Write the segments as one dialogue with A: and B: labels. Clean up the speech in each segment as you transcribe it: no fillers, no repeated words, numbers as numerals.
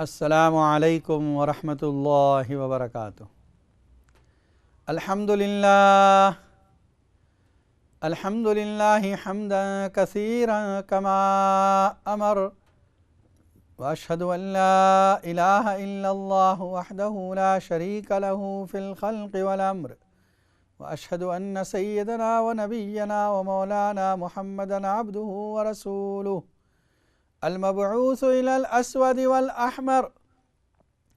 A: السلام علیکم ورحمۃ اللہ وبرکاتہ۔ الحمد للہ حمدا کثیرا کما امر واشہد ان لا الہ الا اللہ وحدہ لا شریک لہ فی الخلق والامر واشہد ان سیدنا ونبینا ومولانا محمدا عبدہ ورسولہ المبعوث إلى الأسود والأحمر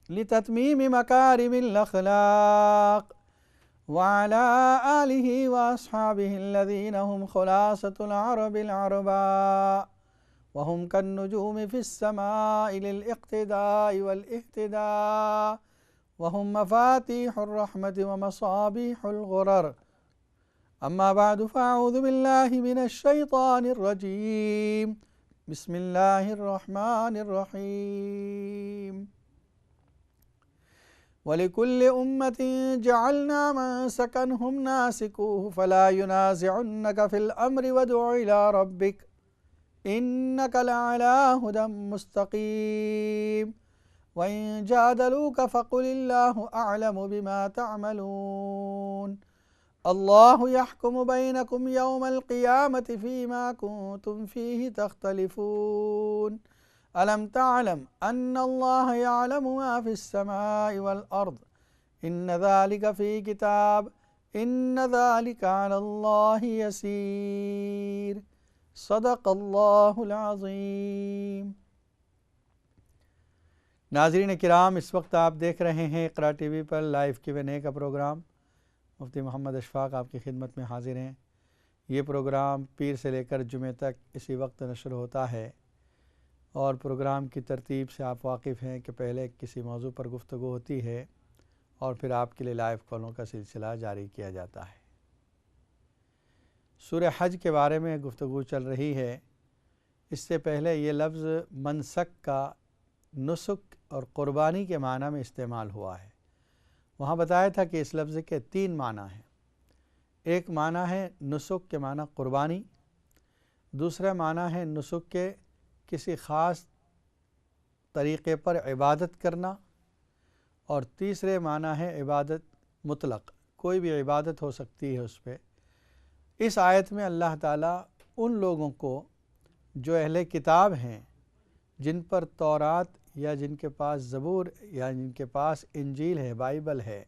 A: لتتميم مكارم الأخلاق وعلى آله وأصحابه الذين هم خلاصة العرب العرباء وهم كالنجوم في السماء للاقتداء والاهتداء وهم مفاتيح الرحمة ومصابيح الغرر. أما بعد فأعوذ بالله من الشيطان الرجيم. بسم اللہ الرحمن الرحیم. وَلِكُلِّ أُمَّةٍ جَعَلْنَا مَنسَكًا هُمْ نَاسِكُوهُ فَلَا يُنَازِعُنَّكَ فِي الْأَمْرِ وَادْعُ إِلَىٰ رَبِّكَ إِنَّكَ لَعَلَىٰ هُدًى مُسْتَقِيمٍ. وَإِن جَادَلُوكَ فَقُلِ اللَّهُ أَعْلَمُ بِمَا تَعْمَلُونَ. اللہ یحکم بینکم یوم القیامۃ فیما کنتم فیہ تختلفون. الم تعلم ان اللہ یعلم ما فی السماء والارض ان ذلک فی کتاب ان ذلک علی اللہ یسیر. صدق اللہ العظیم. ناظرین کرام، اس وقت آپ دیکھ رہے ہیں اقرا ٹی وی پر لائیو Q&A کا پروگرام. مفتی محمد اشفاق آپ کی خدمت میں حاضر ہیں. یہ پروگرام پیر سے لے کر جمعہ تک اسی وقت نشر ہوتا ہے، اور پروگرام کی ترتیب سے آپ واقف ہیں کہ پہلے کسی موضوع پر گفتگو ہوتی ہے اور پھر آپ کے لیے لائیو کالوں کا سلسلہ جاری کیا جاتا ہے. سورہ حج کے بارے میں گفتگو چل رہی ہے. اس سے پہلے یہ لفظ منسک کا نسک اور قربانی کے معنی میں استعمال ہوا ہے. وہاں بتایا تھا کہ اس لفظ کے 3 معنی ہیں. ایک معنی ہے نسک کے معنی قربانی، دوسرا معنی ہے نسک کے کسی خاص طریقے پر عبادت کرنا، اور تیسرے معنی ہے عبادت مطلق، کوئی بھی عبادت ہو سکتی ہے اس پہ. اس آیت میں اللہ تعالیٰ ان لوگوں کو جو اہل کتاب ہیں، جن پر تورات یا جن کے پاس زبور یا جن کے پاس انجیل ہے، بائبل ہے،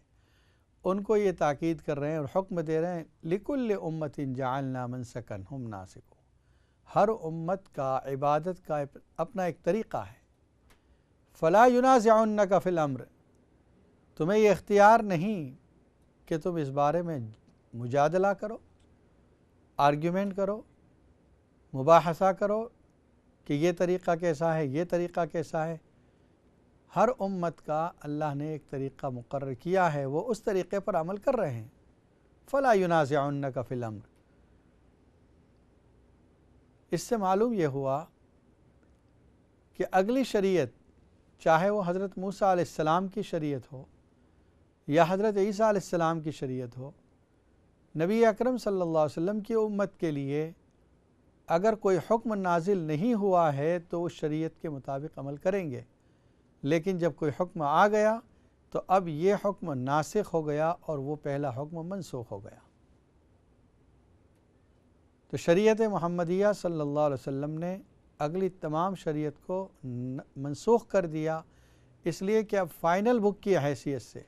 A: ان کو یہ تاکید کر رہے ہیں اور حکم دے رہے ہیں لِكُلِّ أُمَّةٍ جَعَلْنَا مَنسَكًا هُمْ نَاسِكُوهُ. ہر امت کا عبادت کا اپنا ایک طریقہ ہے. فَلَا يُنَازِعُنَّكَ فِي الْأَمْرِ. تمہیں یہ اختیار نہیں کہ تم اس بارے میں مجادلہ کرو، آرگیومنٹ کرو، مباحثہ کرو کہ یہ طریقہ کیسا ہے، یہ طریقہ کیسا ہے. ہر امت کا اللہ نے ایک طریقہ مقرر کیا ہے، وہ اس طریقے پر عمل کر رہے ہیں. فَلَا يُنَازِعُنَّكَ فِي الْأَمْرِ. اس سے معلوم یہ ہوا کہ اگلی شریعت، چاہے وہ حضرت موسیٰ علیہ السلام کی شریعت ہو یا حضرت عیسیٰ علیہ السلام کی شریعت ہو، نبی اکرم صلی اللہ علیہ وسلم کی امت کے لیے اگر کوئی حکم نازل نہیں ہوا ہے تو اس شریعت کے مطابق عمل کریں گے. لیکن جب کوئی حکم آ گیا تو اب یہ حکم ناسخ ہو گیا اور وہ پہلا حکم منسوخ ہو گیا. تو شریعت محمدیہ صلی اللہ علیہ وسلم نے اگلی تمام شریعت کو منسوخ کر دیا، اس لیے کہ اب فائنل بک کی حیثیت سے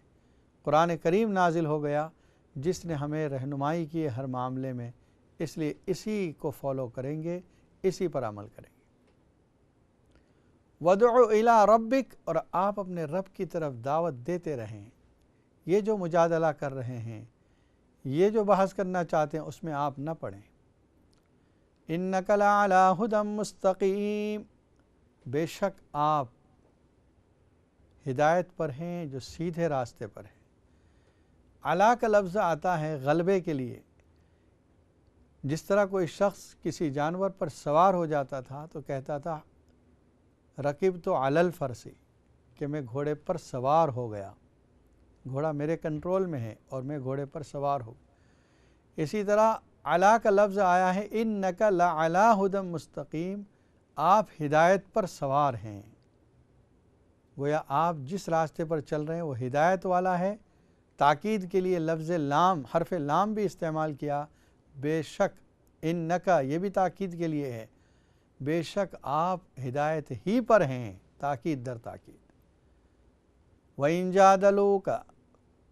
A: قرآن کریم نازل ہو گیا، جس نے ہمیں رہنمائی کی ہر معاملے میں. اس لیے اسی کو فالو کریں گے، اسی پر عمل کریں گے. وَادْعُ إِلَىٰ رَبِّكَ. اور آپ اپنے رب کی طرف دعوت دیتے رہیں. یہ جو مجادلہ کر رہے ہیں، یہ جو بحث کرنا چاہتے ہیں، اس میں آپ نہ پڑیں. إِنَّكَ لَعَلَىٰ هُدًى مُسْتَقِيمٍ. بے شک آپ ہدایت پر ہیں جو سیدھے راستے پر ہیں. علا کا لفظ آتا ہے غلبے کے لیے. جس طرح کوئی شخص کسی جانور پر سوار ہو جاتا تھا تو کہتا تھا رکبت علی الفرس، کہ میں گھوڑے پر سوار ہو گیا، گھوڑا میرے کنٹرول میں ہے اور میں گھوڑے پر سوار ہوں. اسی طرح علا کا لفظ آیا ہے انک لعلی ھدی مستقیم، آپ ہدایت پر سوار ہیں. گویا آپ جس راستے پر چل رہے ہیں وہ ہدایت والا ہے۔ تاکید کے لیے لفظ لام، حرف لام بھی استعمال کیا، بے شک، انکا یہ بھی تاکید کے لیے ہے، بے شک آپ ہدایت ہی پر ہیں، تاکید در تاکید۔ وَإِن جَادَلُوكَ،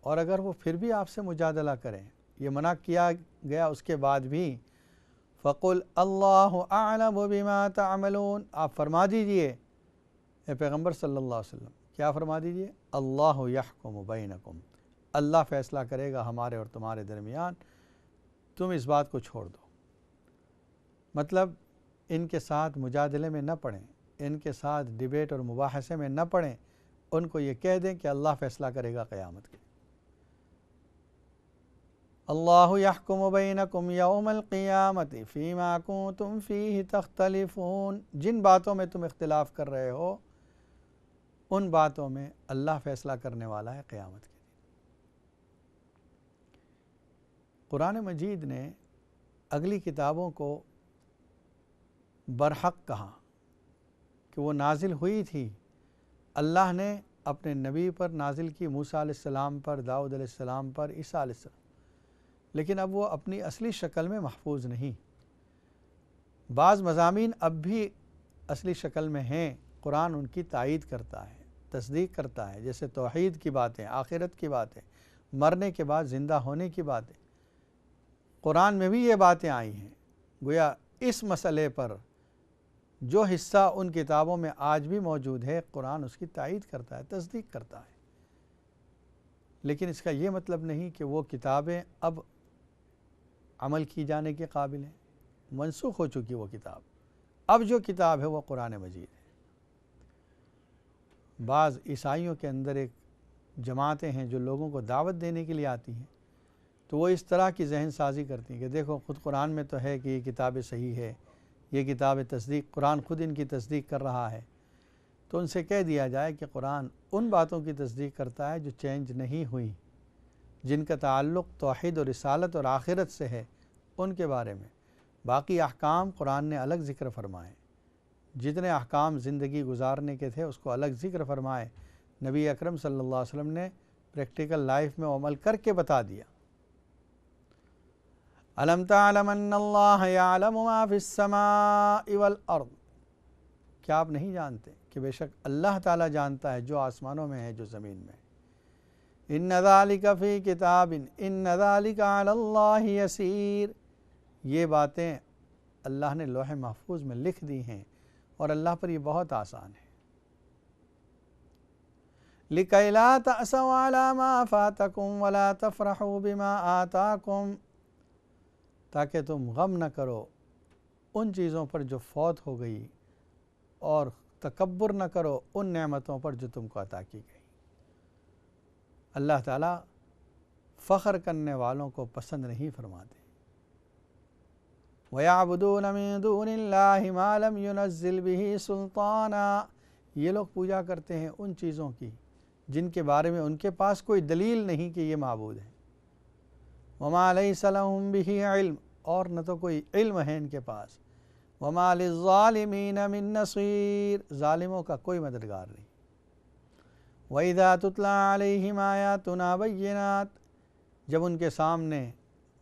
A: اور اگر وہ پھر بھی آپ سے مجادلہ کریں، یہ منع کیا گیا اس کے بعد بھی، فَقُلْ اللَّهُ أَعْلَمُ بِمَا تَعْمَلُونَ، آپ فرما دیجئے اے پیغمبر صلی اللہ علیہ وسلم، کیا فرما دیجئے؟ اللہ یحکم بینکم، اللہ فیصلہ کرے گا ہمارے اور تمہارے درمیان، تم اس بات کو چھوڑ دو۔ مطلب ان کے ساتھ مجادلے میں نہ پڑیں، ان کے ساتھ ڈیبیٹ اور مباحثے میں نہ پڑیں، ان کو یہ کہہ دیں کہ اللہ فیصلہ کرے گا قیامت کے۔ اللہ یحکم بینکم یوم القیامت فیما کنتم فیہ تختلفون، جن باتوں میں تم اختلاف کر رہے ہو ان باتوں میں اللہ فیصلہ کرنے والا ہے قیامت کے دن۔ قرآن مجید نے اگلی کتابوں کو برحق کہا کہ وہ نازل ہوئی تھی، اللہ نے اپنے نبی پر نازل کی، موسیٰ علیہ السلام پر، داؤد علیہ السلام پر، عیسیٰ علیہ السلام، لیکن اب وہ اپنی اصلی شکل میں محفوظ نہیں۔ بعض مضامین اب بھی اصلی شکل میں ہیں، قرآن ان کی تائید کرتا ہے، تصدیق کرتا ہے، جیسے توحید کی باتیں، آخرت کی باتیں، مرنے کے بعد زندہ ہونے کی باتیں، قرآن میں بھی یہ باتیں آئی ہیں۔ گویا اس مسئلے پر جو حصہ ان کتابوں میں آج بھی موجود ہے، قرآن اس کی تائید کرتا ہے، تصدیق کرتا ہے، لیکن اس کا یہ مطلب نہیں کہ وہ کتابیں اب عمل کی جانے کے قابل ہیں، منسوخ ہو چکی وہ کتاب۔ اب جو کتاب ہے وہ قرآن مجید ہے۔ بعض عیسائیوں کے اندر ایک جماعتیں ہیں جو لوگوں کو دعوت دینے کے لیے آتی ہیں، تو وہ اس طرح کی ذہن سازی کرتی ہیں کہ دیکھو خود قرآن میں تو ہے کہ یہ کتاب صحیح ہے، یہ کتاب تصدیق، قرآن خود ان کی تصدیق کر رہا ہے، تو ان سے کہہ دیا جائے کہ قرآن ان باتوں کی تصدیق کرتا ہے جو چینج نہیں ہوئی، جن کا تعلق توحید اور رسالت اور آخرت سے ہے، ان کے بارے میں۔ باقی احکام قرآن نے الگ ذکر فرمائے، جتنے احکام زندگی گزارنے کے تھے اس کو الگ ذکر فرمائے، نبی اکرم صلی اللہ علیہ وسلم نے پریکٹیکل لائف میں عمل کر کے بتا دیا۔ أَلَمْ تَعْلَمْ أَنَّ اللَّهَ يَعْلَمُ مَا فِي السَّمَاءِ وَالْأَرْضِ، کیا آپ نہیں جانتے کہ بے شک اللہ تعالیٰ جانتا ہے جو آسمانوں میں ہے جو زمین میں ہے۔ إِنَّ ذَلِكَ فِي كِتَابٍ إِنَّ ذَلِكَ عَلَى اللَّهِ يَسِيرٌ، یہ باتیں اللہ نے لوح محفوظ میں لکھ دی ہیں اور اللہ پر یہ بہت آسان ہے۔ لِكَيْ لَا تَأْسَوْا عَلَى مَا فَاتَكُمْ وَلَا تَفْرَحُوا بِمَا آتَاكُمْ، تاکہ تم غم نہ کرو ان چیزوں پر جو فوت ہو گئی اور تکبر نہ کرو ان نعمتوں پر جو تم کو عطا کی گئی۔ اللہ تعالیٰ فخر کرنے والوں کو پسند نہیں فرماتے۔ وَيَعْبُدُونَ مِن دُونِ اللَّهِ مَا لَمْ يُنَزِّلْ بِهِ سُلْطَانًا، یہ لوگ پوجا کرتے ہیں ان چیزوں کی جن کے بارے میں ان کے پاس کوئی دلیل نہیں کہ یہ معبود ہے۔ وَمَا لَيْسَ لَهُم بِهِ عِلْمٌ، اور نہ تو کوئی علم ہے ان کے پاس۔ وَمَا لِلظَّالِمِينَ مِن نَصِيرٍ، ظالموں کا کوئی مددگار نہیں۔ وَإِذَا تُتْلَىٰ عَلَيْهِمْ آيَاتُنَا بَيِّنَاتٍ، جب ان کے سامنے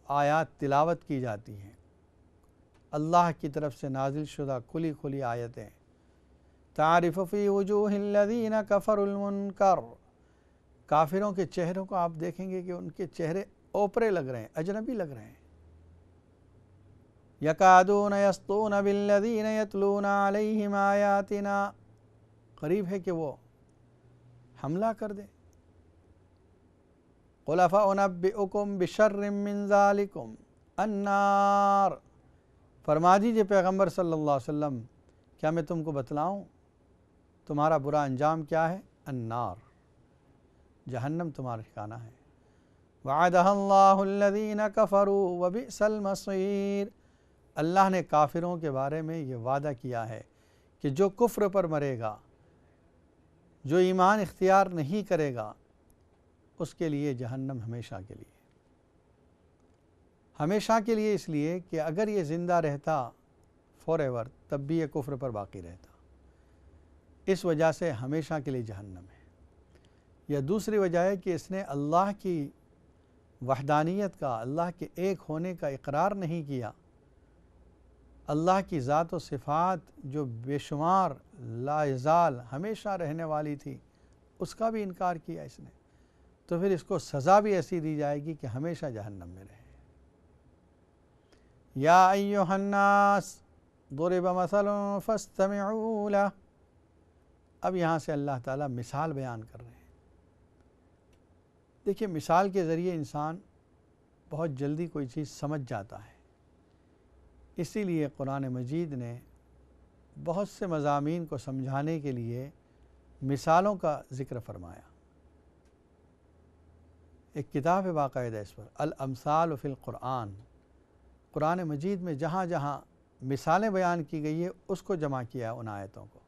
A: آیات تلاوت کی جاتی ہیں، اللہ کی طرف سے نازل شدہ کھلی کھلی آیتیں، تعرف فی وجوہ الذین کفروا المنکر، کافروں کے چہروں کو آپ دیکھیں گے کہ ان کے چہرے اوپرے لگ رہے ہیں، اجنبی لگ رہے ہیں۔ یکادون یسطون بالذین یتلون علیہم آیاتنا، قریب ہے کہ وہ حملہ کر دیں۔ قل افانبئکم بشر من ذالکم النار، فرما دیجئے پیغمبر صلی اللہ علیہ وسلم کیا میں تم کو بتلاؤں تمہارا برا انجام کیا ہے؟ النار، جہنم تمہارا ٹھکانہ ہے۔ وعدها اللہ الذین کفروا وبئس المصیر، اللہ نے کافروں کے بارے میں یہ وعدہ کیا ہے کہ جو کفر پر مرے گا، جو ایمان اختیار نہیں کرے گا، اس کے لیے جہنم ہمیشہ کے لیے، ہمیشہ کے لیے، اس لیے کہ اگر یہ زندہ رہتا فور ایور تب بھی یہ کفر پر باقی رہتا، اس وجہ سے ہمیشہ کے لیے جہنم ہے۔ یا دوسری وجہ ہے کہ اس نے اللہ کی وحدانیت کا، اللہ کے ایک ہونے کا اقرار نہیں کیا، اللہ کی ذات و صفات جو بے شمار لا یزال ہمیشہ رہنے والی تھی اس کا بھی انکار کیا اس نے، تو پھر اس کو سزا بھی ایسی دی جائے گی کہ ہمیشہ جہنم میں رہے۔ یا ایھا الناس ضرب مثل فاستمعوا لہ، اب یہاں سے اللہ تعالیٰ مثال بیان کر رہے ہیں۔ دیکھیے مثال کے ذریعے انسان بہت جلدی کوئی چیز سمجھ جاتا ہے، اسی لیے قرآن مجید نے بہت سے مضامین کو سمجھانے کے لیے مثالوں کا ذکر فرمایا۔ ایک کتاب ہے باقاعدہ اس پر، الامثال فی القرآن، قرآن مجید میں جہاں جہاں مثالیں بیان کی گئی ہے اس کو جمع کیا ان آیتوں کو،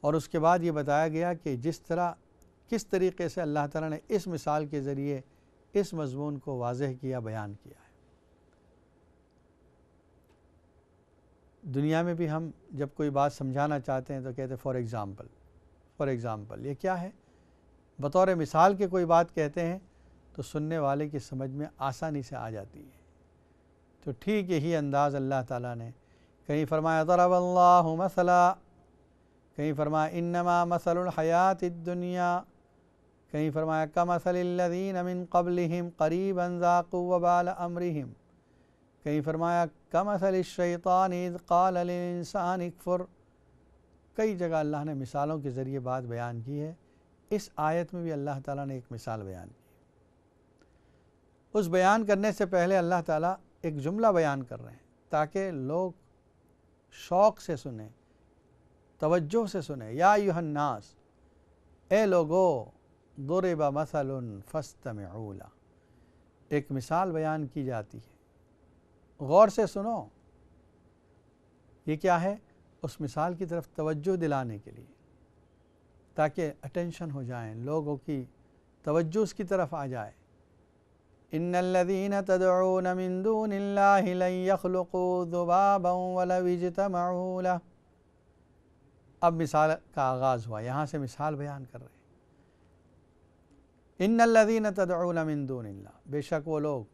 A: اور اس کے بعد یہ بتایا گیا کہ کس طریقے سے اللہ تعالیٰ نے اس مثال کے ذریعے اس مضمون کو واضح کیا، بیان کیا ہے۔ دنیا میں بھی ہم جب کوئی بات سمجھانا چاہتے ہیں تو کہتے ہیں فار ایگزامپل، یہ کیا ہے؟ بطور مثال کے کوئی بات کہتے ہیں تو سننے والے کی سمجھ میں آسانی سے آ جاتی ہے۔ تو ٹھیک یہی انداز اللہ تعالیٰ نے کہیں فرمایا ضرب اللہ مثلا، کہیں فرمایا انما مثل الحیات الدنیا، کہیں فرمایا کمثل الذین من قبلہم قریبا ذاقوا وبال امرہم، کہیں فرمایا کمثل الشیطان اذ قال للانسان اکفر۔ کئی جگہ اللہ نے مثالوں کے ذریعے بات بیان کی ہے۔ اس آیت میں بھی اللہ تعالیٰ نے ایک مثال بیان کی۔ اس بیان کرنے سے پہلے اللہ تعالیٰ ایک جملہ بیان کر رہے ہیں تاکہ لوگ شوق سے سنیں، توجہ سے سنیں۔ یا ایھا الناس، اے لوگو، ضرب مثل فاستمعوا لہ، ایک مثال بیان کی جاتی ہے، غور سے سنو۔ یہ کیا ہے؟ اس مثال کی طرف توجہ دلانے کے لیے، تاکہ اٹینشن ہو جائیں، لوگوں کی توجہ اس کی طرف آ جائے۔ ان الذین تدعون من دون اللہ لن یخلقوا ذبابا ولو اجتمعوا لہ۔ اب مثال کا آغاز ہوا، یہاں سے مثال بیان کر رہے ہیں۔ ان الذین تدعون من دون اللہ، بے شک وہ لوگ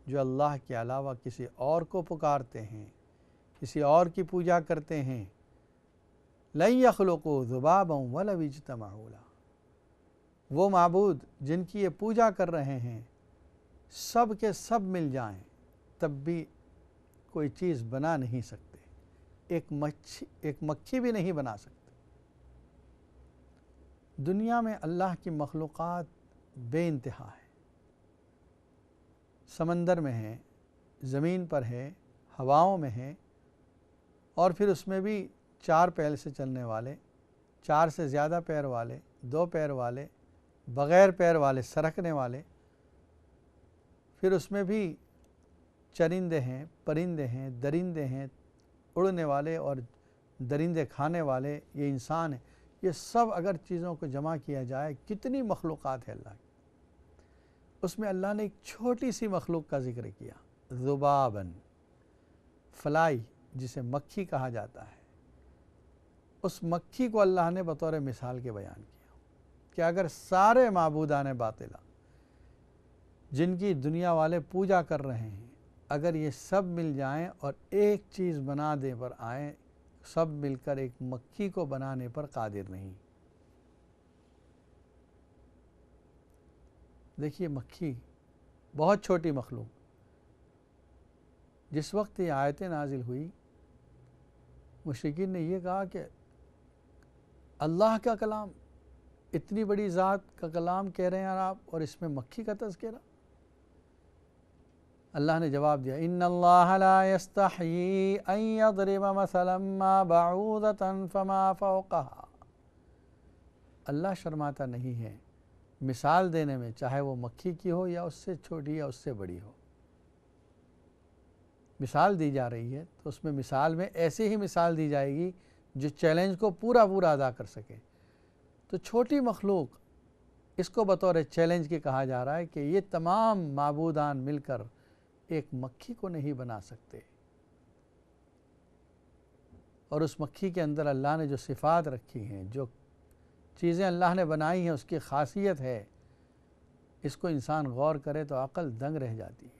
A: جو اللہ کے علاوہ کسی اور کو پکارتے ہیں، کسی اور کی پوجا کرتے ہیں، لن یخلقوا ذبابا ولو اجتمعوا لہ، وہ معبود جن کی یہ پوجا کر رہے ہیں سب کے سب مل جائیں تب بھی کوئی چیز بنا نہیں سکتے، ایک مکھی بھی نہیں بنا سکتے۔ دنیا میں اللہ کی مخلوقات بے انتہا ہے، سمندر میں ہے، زمین پر ہے، ہواؤں میں ہے، اور پھر اس میں بھی 4 پیر سے چلنے والے، 4 سے زیادہ پیر والے، 2 پیر والے، بغیر پیر والے، سرکنے والے، پھر اس میں بھی چرندے ہیں، پرندے ہیں، درندے ہیں، اڑنے والے اور درندے کھانے والے، یہ انسان ہیں۔ یہ سب اگر چیزوں کو جمع کیا جائے کتنی مخلوقات ہے اللہ کی۔ اس میں اللہ نے ایک چھوٹی سی مخلوق کا ذکر کیا، ذباباً، فلائی جسے مکھی کہا جاتا ہے، اس مکھی کو اللہ نے بطور مثال کے بیان کیا کہ اگر سارے معبودان باطلہ جن کی دنیا والے پوجا کر رہے ہیں، اگر یہ سب مل جائیں اور ایک چیز بنا دے پر آئیں، سب مل کر ایک مکھی کو بنانے پر قادر نہیں۔ دیکھیے مکھی بہت چھوٹی مخلوق، جس وقت یہ آیتیں نازل ہوئی مشرکین نے یہ کہا کہ اللہ کا کلام، اتنی بڑی ذات کا کلام کہہ رہے ہیں آپ اور اس میں مکھی کا تذکرہ۔ اللہ نے جواب دیا، ان اللہ لا یستحیی ان یضرب مثلا ما بعوضۃ فما فوقہا، اللہ شرماتا نہیں ہے مثال دینے میں، چاہے وہ مکھی کی ہو یا اس سے چھوٹی یا اس سے بڑی ہو۔ مثال دی جا رہی ہے تو اس میں مثال میں ایسی ہی مثال دی جائے گی جو چیلنج کو پورا ادا کر سکے۔ تو چھوٹی مخلوق اس کو بطور چیلنج کے کہا جا رہا ہے کہ یہ تمام معبودان مل کر ایک مکھی کو نہیں بنا سکتے۔ اور اس مکھی کے اندر اللہ نے جو صفات رکھی ہیں، جو چیزیں اللہ نے بنائی ہیں، اس کی خاصیت ہے، اس کو انسان غور کرے تو عقل دنگ رہ جاتی ہے۔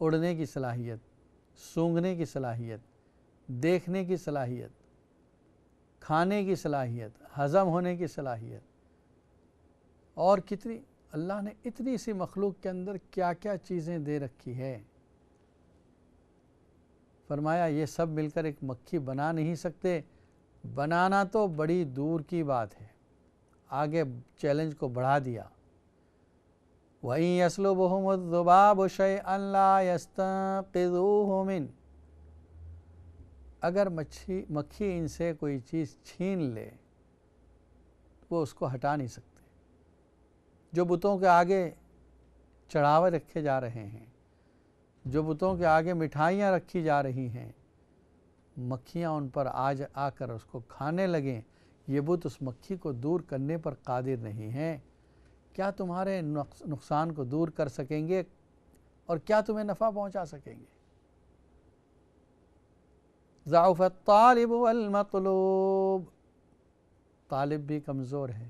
A: اڑنے کی صلاحیت، سونگھنے کی صلاحیت، دیکھنے کی صلاحیت، کھانے کی صلاحیت، ہضم ہونے کی صلاحیت، اور کتنی اللہ نے اتنی سی مخلوق کے اندر کیا کیا چیزیں دے رکھی ہے۔ فرمایا یہ سب مل کر ایک مکھی بنا نہیں سکتے، بنانا تو بڑی دور کی بات ہے۔ آگے چیلنج کو بڑھا دیا، وَإِن يَسْلُبْهُمُ الذُّبَابُ شَيْئًا لَا يَسْتَنقِذُوهُ مِنْهُ، اگر مکھی ان سے کوئی چیز چھین لے وہ اس کو ہٹا نہیں سکتے۔ جو بتوں کے آگے چڑھاوے رکھے جا رہے ہیں، جو بتوں کے آگے مٹھائیاں رکھی جا رہی ہیں، مکھیاں ان پر آ کر اس کو کھانے لگیں، یہ بت اس مکھی کو دور کرنے پر قادر نہیں ہیں۔ کیا تمہارے نقصان کو دور کر سکیں گے اور کیا تمہیں نفع پہنچا سکیں گے؟ ضعف الطالب والمطلوب، طالب بھی کمزور ہے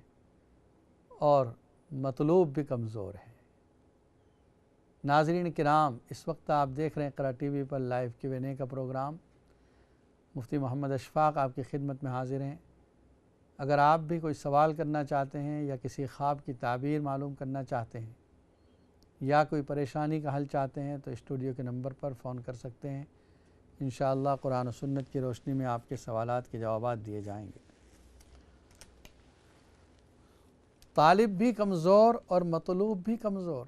A: اور مطلوب بھی کمزور ہے۔ ناظرین کرام، اس وقت آپ دیکھ رہے ہیں اقرا ٹی وی پر لائیو Q&A کا پروگرام۔ مفتی محمد اشفاق آپ کی خدمت میں حاضر ہیں۔ اگر آپ بھی کوئی سوال کرنا چاہتے ہیں یا کسی خواب کی تعبیر معلوم کرنا چاہتے ہیں یا کوئی پریشانی کا حل چاہتے ہیں تو اسٹوڈیو کے نمبر پر فون کر سکتے ہیں۔ انشاءاللہ قرآن و سنت کی روشنی میں آپ کے سوالات کے جوابات دیے جائیں گے۔ طالب بھی کمزور اور مطلوب بھی کمزور۔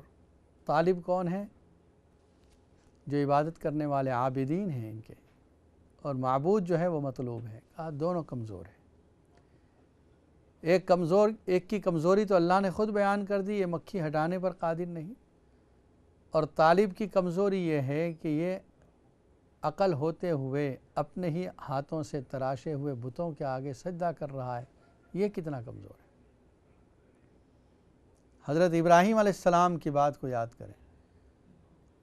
A: طالب کون ہے؟ جو عبادت کرنے والے عابدین ہیں ان کے، اور معبود جو ہے وہ مطلوب ہے۔ کہا دونوں کمزور ہیں۔ ایک کی کمزوری تو اللہ نے خود بیان کر دی، یہ مکھی ہٹانے پر قادر نہیں، اور طالب کی کمزوری یہ ہے کہ یہ عقل ہوتے ہوئے اپنے ہی ہاتھوں سے تراشے ہوئے بتوں کے آگے سجدہ کر رہا ہے۔ یہ کتنا کمزور ہے۔ حضرت ابراہیم علیہ السلام کی بات کو یاد کریں،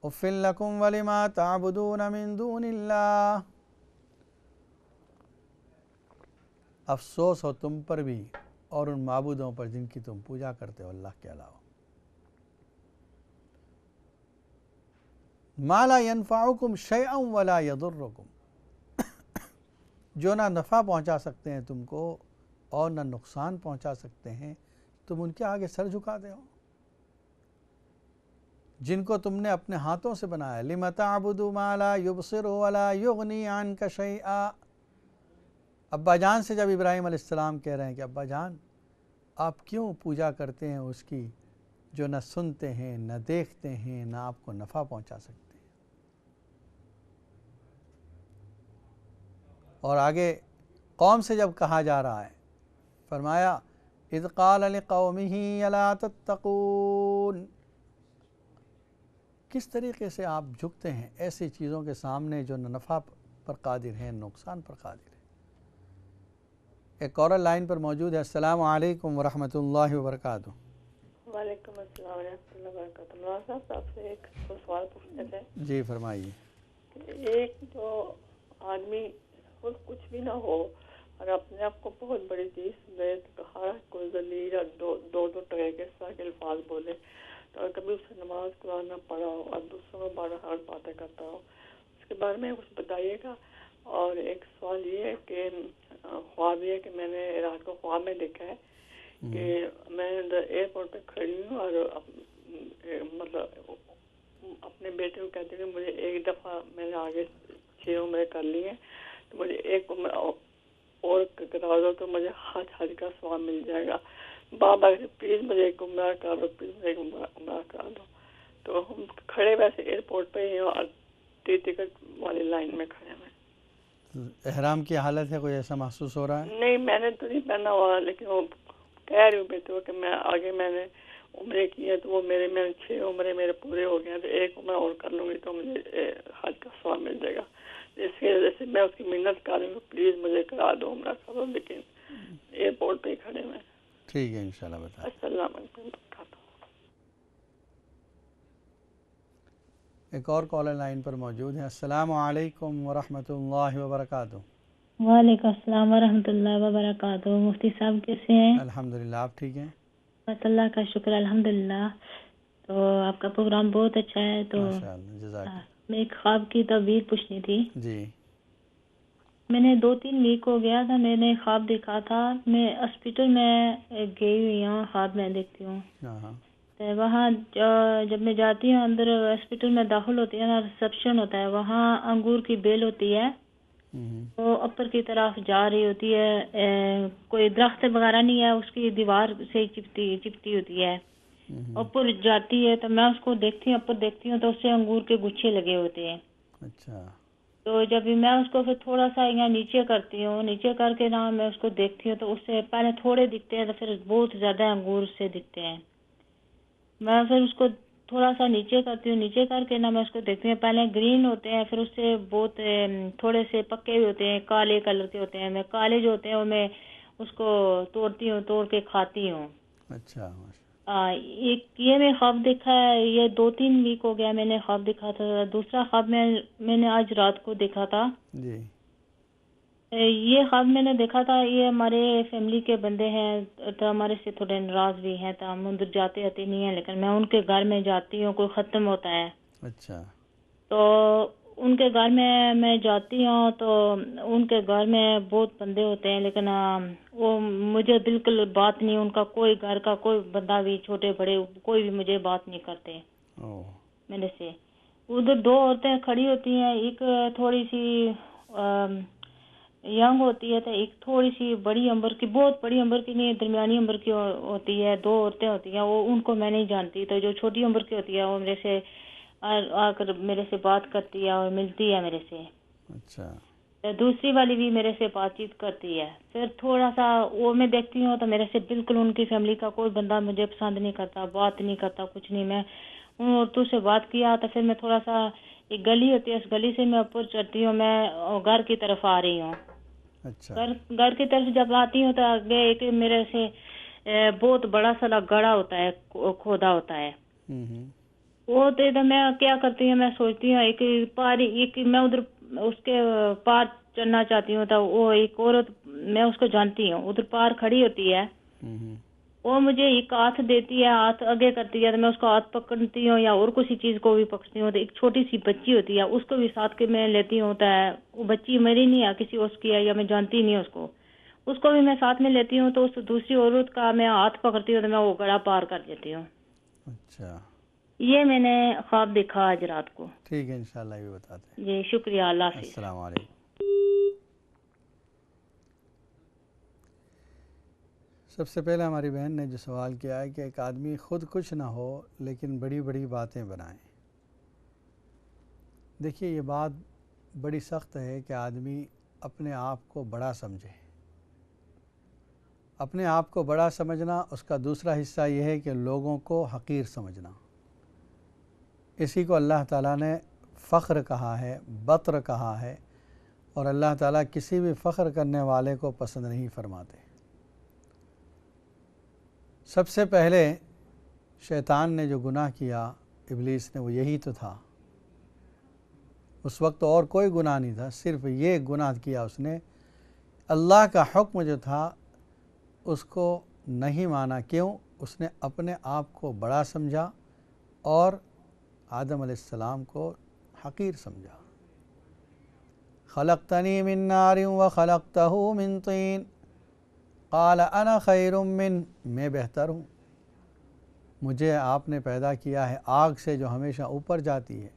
A: اُفٍّ لَکُمْ وَلِمَا تَعْبُدُونَ مِن دُونِ اللَّهِ، افسوس ہو تم پر بھی اور ان معبودوں پر جن کی تم پوجا کرتے ہو اللہ کے علاوہ۔ مَا لَا يَنفَعُكُمْ شَيْئًا وَلَا يَضُرُّكُمْ، جو نہ نفع پہنچا سکتے ہیں تم کو اور نہ نقصان پہنچا سکتے ہیں، تم ان کے آگے سر جھکاتے ہو، جن کو تم نے اپنے ہاتھوں سے بنایا۔ لِمَ تَعْبُدُ مَا لَا يُبْصِرُ وَلَا يُغْنِي عَنْكَ شَيْئًا۔ ابا جان سے جب ابراہیم علیہ السلام کہہ رہے ہیں کہ ابا جان آپ کیوں پوجا کرتے ہیں اس کی جو نہ سنتے ہیں، نہ دیکھتے ہیں، نہ آپ کو نفع پہنچا سکتے ہیں۔ اور آگے قوم سے جب کہا جا رہا ہے، فرمایا اذ قال لقومه الا تتقون، کس طریقے سے آپ جھکتے ہیں ایسی چیزوں کے سامنے جو نہ نفع پر قادر ہیں، نقصان پر قادر ہیں۔ ایک کالر لائن پر موجود ہے۔ السلام علیکم ورحمۃ اللہ وبرکاتہ۔
B: وعلیکم السلام ورحمۃ اللہ وبرکاتہ۔ مولانا صاحب آپ سے ایک سوال پوچھنے تھے۔
A: جی فرمائیے۔
B: ایک جو آدمی خود کچھ بھی نہ ہو اور اپنے آپ کو بہت بڑی چیز سمجھے، ہر کوئی ذلیل اور دو ٹکے کے اس طرح کے الفاظ بولے، تو کبھی اسے نماز قرآن نہ پڑھا ہو اور دوسروں میں بار ہر باتیں کرتا ہو، اس کے بارے میں کچھ بتائیے گا۔ اور ایک سوال یہ ہے کہ خواب یہ کہ میں نے رات کو خواب میں دیکھا ہے کہ میں ایئرپورٹ پہ کھڑی ہوں اور مطلب اپنے بیٹے کو کہتی ہوں کہ مجھے ایک دفعہ میں نے آگے 6 عمریں کر لی ہیں، تو مجھے ایک عمر اور کرا دو تو مجھے حج کا ثواب مل جائے گا۔ بابا پلیز مجھے ایک عمرہ کرا دو، پلیز مجھے ایک عمرہ کرا دو۔ تو ہم کھڑے ویسے ایئرپورٹ پہ ہی اور ٹکٹ والی لائن میں کھڑے ہیں۔
A: احرام کی حالت ہے، کوئی ایسا محسوس ہو رہا ہے؟
B: نہیں، میں نے تو نہیں پہنا ہوا، لیکن وہ کہہ رہی ہوں بیٹے کہ میں آگے میں نے عمرے کی ہے، تو وہ میں نے 6 عمرے میرے پورے ہو گئے ہیں، تو ایک عمرہ اور کر لوں گی تو مجھے حج کا ثواب مل جائے گا۔ اس کی وجہ سے میں اس کی منت کر رہی ہوں، پلیز مجھے کرا دو عمرہ کرو، لیکن ایئرپورٹ پہ ہی کھڑے ہوئے۔
A: ٹھیک ہے انشاءاللہ بتائیں۔
B: السلام علیکم۔
A: ایک اور کالر لائن پر موجود ہیں۔ السلام علیکم ورحمۃ اللہ وبرکاتہ۔
C: وعلیکم السلام ورحمۃ اللہ وبرکاتہ۔ مفتی صاحب کیسے ہیں؟
A: الحمدللہ، آپ ٹھیک ہیں؟
C: بس اللہ کا شکر الحمدللہ۔ تو آپ کا پروگرام بہت اچھا ہے۔ تو
A: ماشاءاللہ، جزاک اللہ۔
C: میں ایک خواب کی تعبیر پوچھنی تھی۔
A: جی
C: میں نے 2-3 ویک ہو گیا تھا، میں نے خواب دیکھا تھا، میں ہاسپٹل میں گئی ہوئی ہوں، خواب میں دیکھتی ہوں۔
A: ہاں
C: تو وہاں جب میں جاتی ہوں اندر ہاسپٹل میں داخل ہوتی ہے نا، ریسپشن ہوتا ہے، وہاں انگور کی بیل ہوتی ہے، وہ اوپر کی طرف جا رہی ہوتی ہے، کوئی درخت وغیرہ نہیں ہے، اس کی دیوار سے چپتی ہوتی ہے، اوپر جاتی ہے، تو میں اس کو دیکھتی ہوں، اوپر دیکھتی ہوں تو اس سے انگور کے گچھے لگے ہوتے ہیں۔
A: اچھا
C: تو جب میں اس کو پھر تھوڑا سا یہاں نیچے کرتی ہوں، نیچے کر کے نا میں اس کو دیکھتی ہوں تو اس سے پہلے تھوڑے دکھتے ہیں تو پھر بہت زیادہ انگور سے دکھتے ہیں۔ میں پھر اس کو تھوڑا سا نیچے کرتی ہوں، نیچے کر کے نا میں اس کو دیکھتی ہوں، پہلے گرین ہوتے ہیں، پھر اس سے بہت تھوڑے سے پکے بھی ہوتے ہیں، کالے کلر کے ہوتے ہیں، میں کالے جو ہوتے ہیں وہ میں اس کو توڑتی ہوں، توڑ کے کھاتی ہوں۔
A: اچھا
C: ایک یہ میں خواب دیکھا ہے، یہ 2-3 ویک ہو گیا میں نے خواب دیکھا تھا۔ دوسرا خواب میں نے آج رات کو دیکھا تھا۔
A: جی
C: یہ خواب میں نے دیکھا تھا، یہ ہمارے فیملی کے بندے ہیں تو ہمارے سے تھوڑے ناراض بھی ہیں، تو ہم ادھر جاتے آتے نہیں ہیں، لیکن میں ان کے گھر میں جاتی ہوں، کوئی ختم ہوتا ہے
A: اچھا
C: تو ان کے گھر میں جاتی ہوں، تو ان کے گھر میں بہت بندے ہوتے ہیں، لیکن وہ مجھے بالکل بات نہیں، ان کا کوئی گھر کا کوئی بندہ بھی، چھوٹے بڑے کوئی بھی مجھے بات نہیں کرتے میرے سے۔ ادھر 2 عورتیں کھڑی ہوتی ہیں، ایک تھوڑی سی ینگ ہوتی ہے تو ایک تھوڑی سی بڑی عمر کی، بہت بڑی عمر کی نہیں، درمیانی عمر کی ہوتی ہے، 2 عورتیں ہوتی ہیں، وہ ان کو میں نہیں جانتی، تو جو چھوٹی عمر کی ہوتی ہے وہ میرے سے آ کر میرے سے بات کرتی ہے اور ملتی ہے میرے سے۔
A: اچھا
C: دوسری والی بھی میرے سے بات چیت کرتی ہے۔ پھر تھوڑا سا وہ میں دیکھتی ہوں تو میرے سے بالکل ان کی فیملی کا کوئی بندہ مجھے پسند نہیں کرتا، بات نہیں کرتا، کچھ نہیں۔ میں ان عورتوں سے بات کیا تو پھر میں تھوڑا سا، ایک گلی ہوتی ہے، اس گلی سے میں اوپر چڑھتی ہوں، میں گھر کی طرف آ رہی ہوں۔
A: اچھا
C: گھر کی طرف جب آتی ہوں تو آگے ایک میرے سے بہت بڑا سا گڑھا ہوتا ہے، کھودا ہوتا ہے، وہ تو میں کیا کرتی ہوں، میں سوچتی ہوں ایک میں ادھر اس کے پار چڑھنا چاہتی ہوں، تو وہ ایک عورت، میں اس کو جانتی ہوں، ادھر پار کھڑی ہوتی ہے، وہ مجھے ایک ہاتھ دیتی ہے، ہاتھ آگے کرتی ہے تو میں اس کو ہاتھ پکڑتی ہوں، یا اور کسی چیز کو بھی پکڑتی ہوں، تو ایک چھوٹی سی بچی ہوتی ہے اس کو بھی ساتھ کے میں لیتی ہوں، تو وہ بچی میری نہیں ہے، کسی اس کی ہے، یا میں جانتی نہیں اس کو بھی میں ساتھ میں لیتی ہوں، تو اس دوسری عورت کا میں ہاتھ پکڑتی ہوں تو میں وہ گڑھا پار کر دیتی ہوں۔
A: اچھا
C: یہ میں نے خواب دیکھا آج رات کو۔
A: ٹھیک ہے، انشاءاللہ یہ بتاتے ہیں۔
C: جی شکریہ، اللہ حافظ۔
A: السلام علیکم۔ سب سے پہلے ہماری بہن نے جو سوال کیا ہے کہ ایک آدمی خود کچھ نہ ہو لیکن بڑی بڑی باتیں بنائیں۔ دیکھیے یہ بات بڑی سخت ہے کہ آدمی اپنے آپ کو بڑا سمجھے۔ اپنے آپ کو بڑا سمجھنا، اس کا دوسرا حصہ یہ ہے کہ لوگوں کو حقیر سمجھنا۔ اسی کو اللہ تعالیٰ نے فخر کہا ہے، بطر کہا ہے، اور اللہ تعالیٰ کسی بھی فخر کرنے والے کو پسند نہیں فرماتے۔ سب سے پہلے شیطان نے جو گناہ کیا، ابلیس نے، وہ یہی تو تھا۔ اس وقت اور کوئی گناہ نہیں تھا، صرف یہ گناہ کیا اس نے۔ اللہ کا حکم جو تھا اس کو نہیں مانا۔ کیوں؟ اس نے اپنے آپ کو بڑا سمجھا اور آدم علیہ السلام کو حقیر سمجھا۔ خلقتنی من نار وخلقتہ من طین قال انا خیر من، میں بہتر ہوں، مجھے آپ نے پیدا کیا ہے آگ سے جو ہمیشہ اوپر جاتی ہے،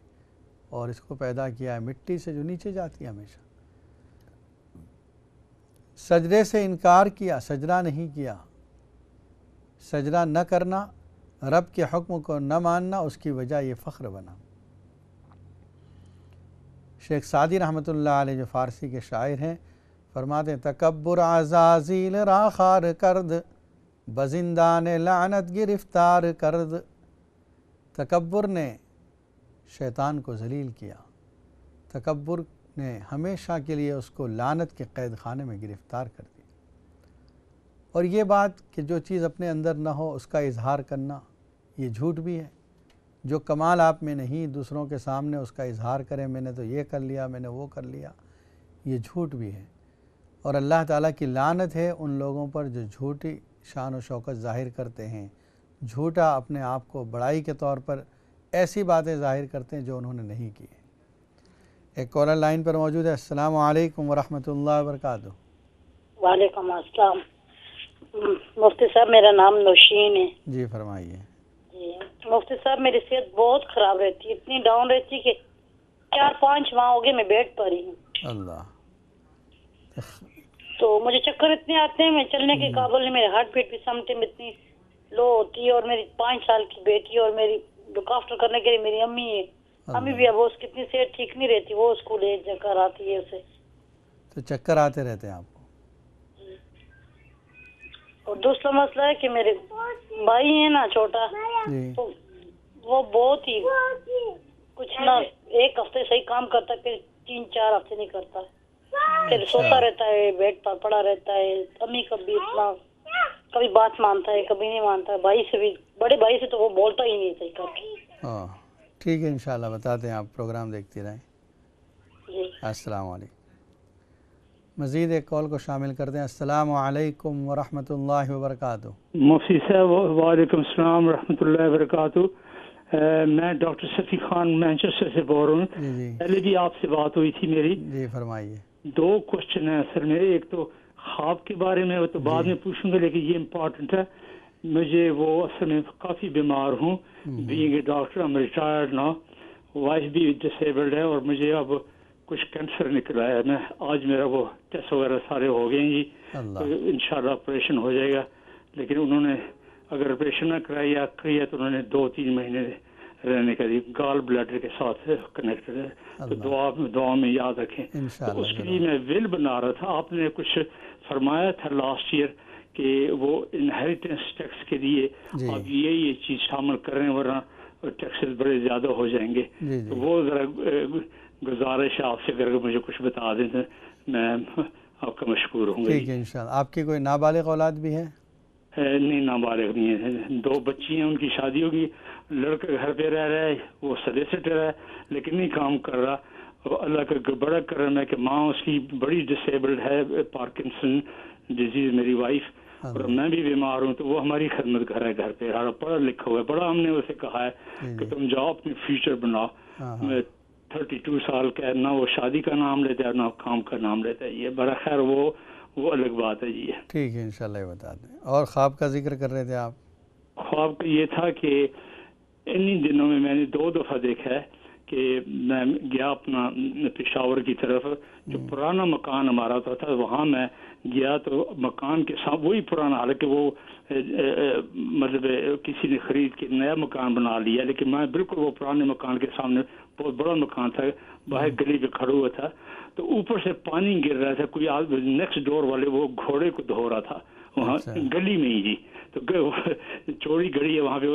A: اور اس کو پیدا کیا ہے مٹی سے جو نیچے جاتی ہے ہمیشہ۔ سجدے سے انکار کیا، سجدہ نہیں کیا۔ سجدہ نہ کرنا، رب کے حکم کو نہ ماننا، اس کی وجہ یہ فخر بنا۔ شیخ سعدی رحمۃ اللہ علیہ جو فارسی کے شاعر ہیں، فرماتے ہیں تکبر عزازیل را خار کرد، بزندان لعنت گرفتار کرد۔ تکبر نے شیطان کو ذلیل کیا، تکبر نے ہمیشہ کے لیے اس کو لعنت کے قید خانے میں گرفتار کر دیا۔ اور یہ بات کہ جو چیز اپنے اندر نہ ہو اس کا اظہار کرنا، یہ جھوٹ بھی ہے۔ جو کمال آپ میں نہیں دوسروں کے سامنے اس کا اظہار کریں، میں نے تو یہ کر لیا، میں نے وہ کر لیا، یہ جھوٹ بھی ہے، اور اللہ تعالیٰ کی لعنت ہے ان لوگوں پر جو جھوٹی شان و شوکت ظاہر کرتے ہیں، جھوٹا اپنے آپ کو بڑائی کے طور پر ایسی باتیں ظاہر کرتے ہیں جو انہوں نے نہیں کی ہیں۔ ایک کالر لائن پر موجود ہے۔ السلام علیکم ورحمۃ اللہ وبرکاتہ۔
D: وعلیکم السلام۔ مفتی صاحب میرا نام نوشین ہے۔
A: جی فرمائیے۔
D: جی مفتی صاحب میری صحت بہت خراب رہتی ہے، اتنی ڈاؤن رہتی ہے کہ 4-5 ماہ ہو گئے میں بیڈ پر ہی ہوں۔
A: اللہ،
D: تو مجھے چکر اتنے آتے ہیں، میں چلنے کے قابل نہیں، میرے ہارٹ بیٹ بھی سم ٹائم اتنی لو ہوتی ہے، اور میری 5 سال کی بیٹی اور میری لک آفٹر کرنے کے لیے میری امی ہے، امی بھی اب اس کی اتنی صحت ٹھیک نہیں رہتی، وہ اسکول ایک چکر آتی ہے اسے،
A: تو چکر آتے رہتے ہیں آپ کو؟
D: اور دوسرا مسئلہ ہے کہ میرے بھائی ہیں نا چھوٹا، تو وہ بہت ہی کچھ نہ ایک ہفتے صحیح کام کرتا ہے، پھر 3-4 ہفتے نہیں کرتا، پھر سوتا رہتا ہے، بیڈ پر پڑا رہتا ہے، امی کبھی اتنا کبھی بات مانتا ہے کبھی نہیں مانتا، بھائی سے بھی، بڑے بھائی سے تو وہ بولتا ہی نہیں صحیح کر کے۔
A: ٹھیک ہے انشاءاللہ بتاتے ہیں، آپ پروگرام دیکھتے رہیں۔
D: جی
A: السلام علیکم۔ مزید ایک کال کو شامل کرتے ہیں۔ السلام علیکم ورحمۃ اللہ وبرکاتہ۔
E: مفتی صاحب وعلیکم السلام ورحمۃ اللہ وبرکاتہ۔ میں ڈاکٹر شفیع خان مینچسٹر سے بول رہا ہوں۔
A: جی
E: پہلے بھی آپ سے بات ہوئی تھی میری۔
A: جی فرمائیے۔
E: 2 کوشچن ہیں اصل میں، ایک تو خواب کے بارے میں، وہ تو بعد میں پوچھوں گا، لیکن یہ امپورٹنٹ ہے۔ مجھے وہ اصل میں کافی بیمار ہوں، being a doctor, I'm retired now، wife بھی ڈسیبلڈ ہے، اور مجھے اب کچھ کینسر نکلا ہے۔ میں آج میرا وہ ٹیسٹ وغیرہ سارے ہو گئے ہیں جی، تو انشاءاللہ آپریشن ہو جائے گا، لیکن انہوں نے اگر آپریشن نہ کرایا یا کیا تو انہوں نے 2-3 مہینے رہنے کا دی، گال بلیڈر کے ساتھ کنیکٹڈ ہے، تو دعا میں یاد رکھیں۔ تو اس کے لیے میں ول بنا رہا تھا، آپ نے کچھ فرمایا تھا لاسٹ ایئر کہ وہ انہیریٹنس ٹیکس کے لیے آپ یہ چیز شامل کر رہے ہیں، ورنہ ٹیکسز بڑے زیادہ ہو جائیں گے، تو وہ ذرا گزارش ہے آپ سے، اگر مجھے کچھ بتا دیں تو میں آپ کا مشکور ہوں گا۔
A: ٹھیک ہے انشاءاللہ۔ آپ کی کوئی نابالغ اولاد بھی ہے؟
E: نہیں، نابالغ نہیں ہے، 2 بچی ہیں، ان کی شادی ہوگی، لڑکا گھر پہ رہ رہا ہے، وہ سلیسٹر ہے لیکن نہیں کام کر رہا، اللہ کا بڑا کرم ہے کہ ماں اس کی بڑی ڈسیبلڈ ہے، پارکنسن ڈیزیز میری وائف، اور میں بھی بیمار ہوں، تو وہ ہماری خدمت کر رہا ہے گھر پہ، پڑھا لکھا ہوا ہے، بڑا ہم نے اسے کہا ہے کہ تم جاؤ اپنی فیوچر بناؤ۔ 32 سال کا ہے، نہ وہ شادی کا نام لیتا ہے نہ کام کا نام لیتا ہے، یہ بڑا خیر وہ الگ بات ہے جی۔
A: ٹھیک ہے انشاءاللہ یہ بتا دیں۔ اور خواب کا ذکر کر رہے تھے آپ؟
E: خواب یہ تھا کہ انہی دنوں میں نے 2 دفعہ دیکھا ہے کہ میں گیا اپنا پشاور کی طرف، جو پرانا مکان ہمارا ہوتا تھا وہاں میں گیا، تو مکان کے ساتھ وہی پرانا، حالانکہ وہ مطلب کسی نے خرید کے نیا مکان بنا لیا، لیکن میں بالکل وہ پرانے مکان کے سامنے، بہت بڑا مکان تھا، باہر گلی پہ کھڑا ہوا تھا، تو اوپر سے پانی گر رہا تھا، کوئی نیکسٹ ڈور والے وہ گھوڑے کو دھو رہا تھا وہاں گلی میں ہی جی، تو چوڑی گلی ہے وہاں پہ،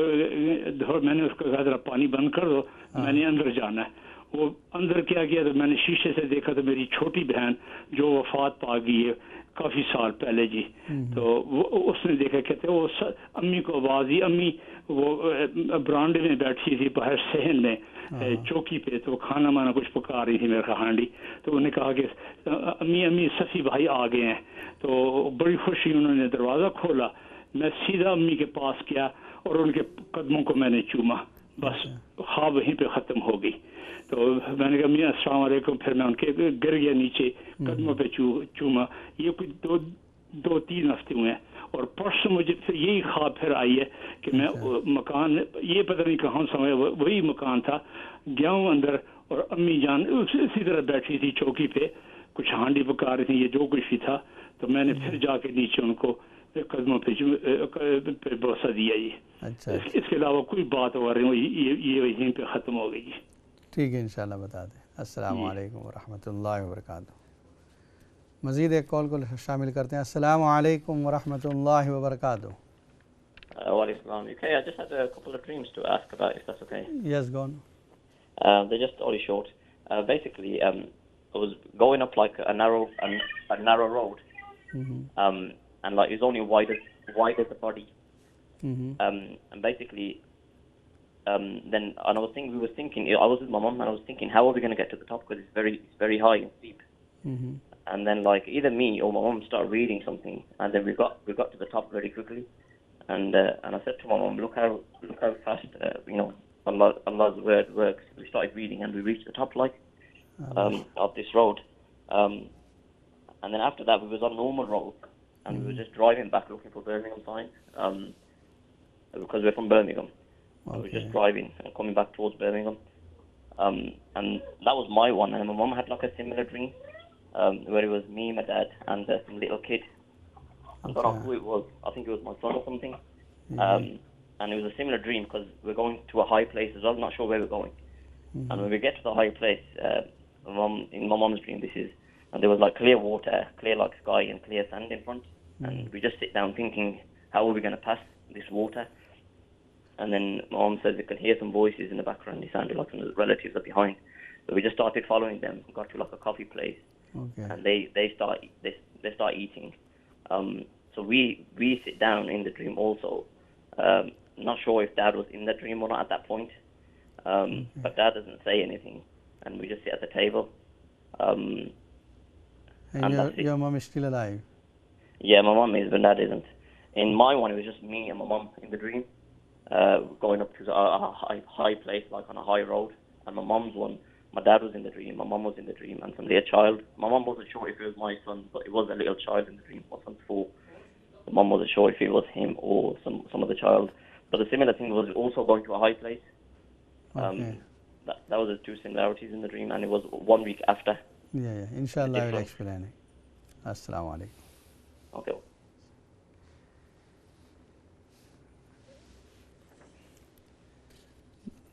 E: میں نے اس کو کہا ذرا پانی بند کر دو، میں نے اندر جانا ہے۔ وہ اندر کیا گیا تو میں نے شیشے سے دیکھا تو میری چھوٹی بہن جو وفات پا گئی ہے کافی سال پہلے جی، تو وہ اس نے دیکھا، کہتے وہ امی کو آواز دی، امی وہ برانڈے میں بیٹھی تھی باہر صحن میں چوکی پہ، تو کھانا مانا کچھ پکا رہی تھی میرا ہانڈی، تو انہوں نے کہا کہ امی صفی بھائی آ گئے ہیں، تو بڑی خوشی انہوں نے دروازہ کھولا، میں سیدھا امی کے پاس گیا اور ان کے قدموں کو میں نے چوما، بس خواب وہیں پہ ختم ہو گئی۔ تو میں نے کہا میاں السلام علیکم، پھر میں ان کے گر گیا نیچے، قدموں پہ چوما، یہ کچھ 2-3 ہفتے ہوئے ہیں، اور پرسوں مجھے پھر یہی خواب پھر آئی ہے کہ میں مکان، یہ پتہ نہیں کہاں سمجھا، وہی مکان تھا، گیا ہوں اندر، اور امی جان اسی طرح بیٹھی تھی چوکی پہ، کچھ ہانڈی پکا رہی تھی، یہ جو کچھ بھی تھا، تو میں نے پھر جا کے نیچے ان کو قدموں پہ بوسہ دیا جی۔ اس کے علاوہ کوئی بات ہو رہی ہوں، یہ یہیں پہ ختم ہو گئی جی۔
A: ٹھیک ہے انشاءاللہ بتا دیں۔ السلام علیکم ورحمۃ اللہ وبرکاتہ۔ مزید ایک کال کو شامل کرتے ہیں۔ السلام علیکم ورحمۃ اللہ وبرکاتہ۔
F: وعلیکم السلام. Okay, I just had a couple of dreams to ask about, if that's okay.
A: Yes, go on.
F: They're just only short. Basically, I was going up like a narrow road, and like it's only wide as the body. And basically, then and I was thinking, I was with my mum and I was thinking, how are we going to get to the top, because it's very high and steep. And then like either me or my mum started reading something, and then we got to the top very quickly. And I said to my mum, look how fast Allah's word works. We started reading and we reached the top of this road. And then after that we was on normal road, and we were just driving back looking for Birmingham signs, because we're from Birmingham. Okay. We were just driving and coming back towards Birmingham. And that was my one, and my mum had like a similar dream, where it was me, my dad, and some little kid. I don't know who it was. I think it was my son or something. And it was a similar dream because we're going to a high place as well. I'm not sure where we're going. And when we get to the high place, in my mom's dream this is, and there was like clear water, clear like sky, and clear sand in front. And we just sit down thinking, how are we going to pass this water? And then my mom says we could hear some voices in the background. It sounded like some of the relatives are behind. So we just started following them. We got to like a coffee place, and they start eating. So we sit down in the dream also. Not sure if Dad was in the dream or not at that point, but Dad doesn't say anything, and we just sit at the table.
A: And your mom is still alive?
F: Yeah, my mom is, but Dad isn't. In my one, it was just me and my mom in the dream, going up to a high place, like on a high road. And my mom's one, my dad was in the dream, my mom was in the dream, and some little child. My mom wasn't sure if it was my son, but it was a little child in the dream. My son's 4. My mom wasn't sure if it was him or some other child. But the similar thing was also going to a high place. That was the two similarities in the dream, and it was 1 week after.
A: Yeah. Inshallah, I will explain it. Assalamu alaikum.
F: Okay.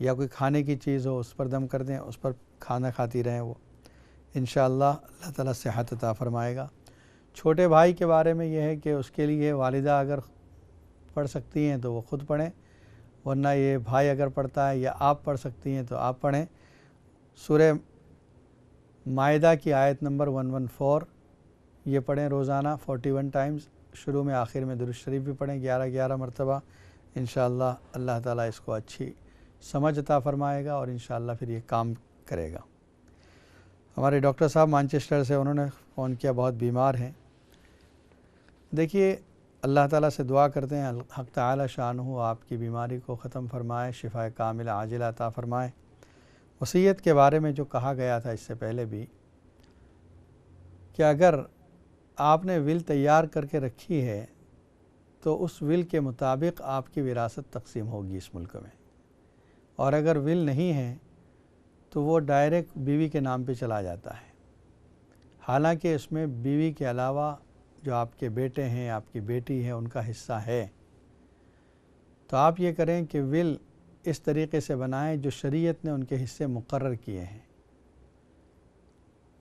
A: یا کوئی کھانے کی چیز ہو اس پر دم کر دیں، اس پر کھانا کھاتی رہیں وہ، انشاءاللہ اللہ تعالیٰ صحت عطا فرمائے گا۔ چھوٹے بھائی کے بارے میں یہ ہے کہ اس کے لیے والدہ اگر پڑھ سکتی ہیں تو وہ خود پڑھیں، ورنہ یہ بھائی اگر پڑھتا ہے یا آپ پڑھ سکتی ہیں تو آپ پڑھیں۔ سورہ مائدہ کی آیت نمبر 114 یہ پڑھیں روزانہ 41 ٹائمز، شروع میں آخر میں درود شریف بھی پڑھیں 11 مرتبہ، انشاءاللہ اللہ تعالیٰ اس کو اچھی سمجھ عطا فرمائے گا اور انشاءاللہ پھر یہ کام کرے گا۔ ہمارے ڈاکٹر صاحب مانچسٹر سے، انہوں نے فون کیا، بہت بیمار ہیں۔ دیکھیے اللہ تعالیٰ سے دعا کرتے ہیں حق تعالی شانہ آپ کی بیماری کو ختم فرمائے، شفا کاملہ عاجلہ عطا فرمائے۔ وصیت کے بارے میں جو کہا گیا تھا اس سے پہلے بھی کہ اگر آپ نے ول تیار کر کے رکھی ہے تو اس ول کے مطابق آپ کی وراثت تقسیم ہوگی اس ملک میں، اور اگر ول نہیں ہے تو وہ ڈائریکٹ بیوی کے نام پہ چلا جاتا ہے، حالانکہ اس میں بیوی کے علاوہ جو آپ کے بیٹے ہیں، آپ کی بیٹی ہے، ان کا حصہ ہے۔ تو آپ یہ کریں کہ ول اس طریقے سے بنائیں جو شریعت نے ان کے حصے مقرر کیے ہیں۔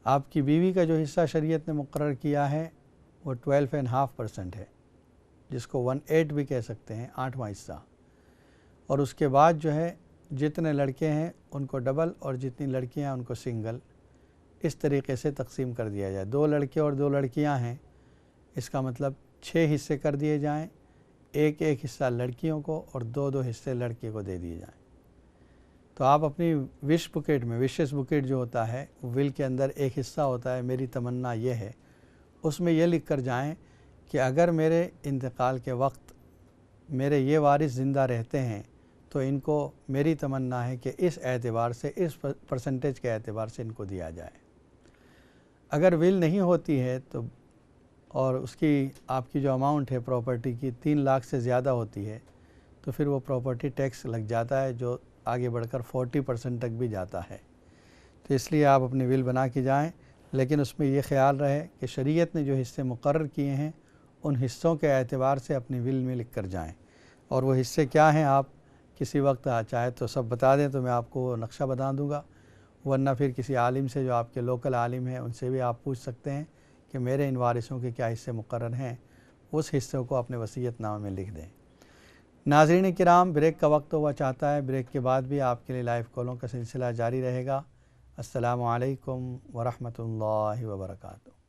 A: آپ کی بیوی کا جو حصہ شریعت نے مقرر کیا ہے وہ 12.5% ہے، جس کو 1/8 بھی کہہ سکتے ہیں، 8واں حصہ، اور اس کے بعد جو ہے جتنے لڑکے ہیں ان کو ڈبل اور جتنی لڑکیاں ہیں ان کو سنگل، اس طریقے سے تقسیم کر دیا جائے۔ 2 لڑکے اور 2 لڑکیاں ہیں، اس کا مطلب 6 حصے کر دیے جائیں، ایک حصہ لڑکیوں کو اور 2 حصے لڑکے کو دے دیے جائیں۔ تو آپ اپنی وش بکیٹ میں، وشز بکیٹ جو ہوتا ہے ول کے اندر ایک حصہ ہوتا ہے، میری تمنا یہ ہے، اس میں یہ لکھ کر جائیں کہ اگر میرے انتقال کے وقت میرے یہ وارث زندہ رہتے ہیں تو ان کو میری تمنا ہے کہ اس اعتبار سے، اس پرسنٹیج کے اعتبار سے ان کو دیا جائے۔ اگر ول نہیں ہوتی ہے تو اور اس کی آپ کی جو اماؤنٹ ہے پراپرٹی کی 3 لاکھ سے زیادہ ہوتی ہے تو پھر وہ پراپرٹی ٹیکس لگ جاتا ہے، جو آگے بڑھ کر 40% تک بھی جاتا ہے۔ تو اس لیے آپ اپنی ول بنا کے جائیں، لیکن اس میں یہ خیال رہے کہ شریعت نے جو حصے مقرر کیے ہیں ان حصوں کے اعتبار سے اپنی ول میں لکھ کر جائیں، اور وہ حصے کیا ہیں آپ کسی وقت چاہے تو سب بتا دیں تو میں آپ کو نقشہ بتا دوں گا، ورنہ پھر کسی عالم سے جو آپ کے لوکل عالم ہیں ان سے بھی آپ پوچھ سکتے ہیں کہ میرے ان وارثوں کے کیا حصے مقرر ہیں، اس حصوں کو اپنے وصیت نامے میں لکھ دیں۔ ناظرین کرام، بریک کا وقت ہوا چاہتا ہے، بریک کے بعد بھی آپ کے لیے لائیو کالوں کا سلسلہ جاری رہے گا۔ السلام علیکم ورحمۃ اللہ وبرکاتہ۔